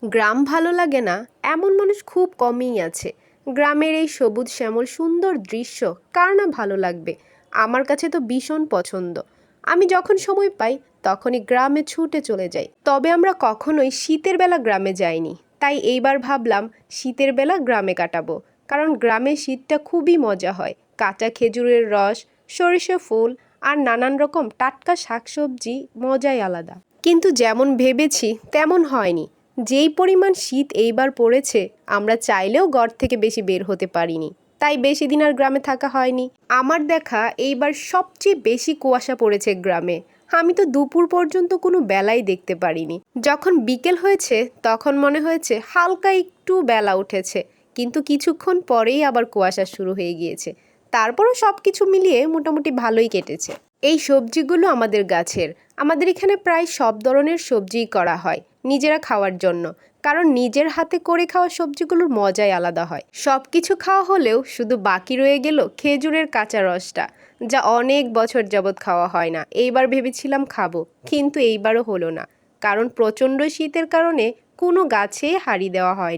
গ্রাম ভালো লাগে না এমন মানুষ খুব কমই আছে। গ্রামের এই সবুজ শ্যামল সুন্দর দৃশ্য কার না ভালো লাগবে। আমার কাছে তো ভীষণ পছন্দ। আমি যখন সময় পাই তখনই গ্রামে ছুটে চলে যাই। তবে আমরা কখনোই শীতের বেলা গ্রামে যাইনি, তাই এইবার ভাবলাম শীতের বেলা গ্রামে কাটাবো। কারণ গ্রামে শীতটা খুবই মজা হয়। কাঁচা খেজুরের রস, সরিষা ফুল আর নানান রকম টাটকা শাকসবজি মজাই আলাদা। কিন্তু যেমন ভেবেছি তেমন হয়নি। যেই পরিমাণ শীত এইবার পড়েছে, আমরা চাইলেও ঘর থেকে বেশি বের হতে পারিনি। তাই বেশি দিন আর গ্রামে থাকা হয়নি। আমার দেখা এইবার সবচেয়ে বেশি কুয়াশা পড়েছে গ্রামে। আমি তো দুপুর পর্যন্ত কোনো বেলাই দেখতে পারিনি। যখন বিকেল হয়েছে তখন মনে হয়েছে হালকা একটু বেলা উঠেছে, কিন্তু কিছুক্ষণ পরেই আবার কুয়াশা শুরু হয়ে গিয়েছে। তারপরও সব কিছু মিলিয়ে মোটামুটি ভালোই কেটেছে। এই সবজিগুলো আমাদের গাছের। আমাদের এখানে প্রায় সব ধরনের সবজিই করা হয় নিজেরা খাওয়ার জন্য। কারণ নিজের হাতে করে খাওয়া সবজিগুলোর মজাই আলাদা হয়। সব কিছু খাওয়া হলেও শুধু বাকি রয়ে গেল খেজুরের কাঁচা রসটা, যা অনেক বছর যাবৎ খাওয়া হয় না। এইবার ভেবেছিলাম খাবো, কিন্তু এইবারও হলো না। কারণ প্রচণ্ড শীতের কারণে কোনো গাছেই হাঁড়ি দেওয়া হয়নি।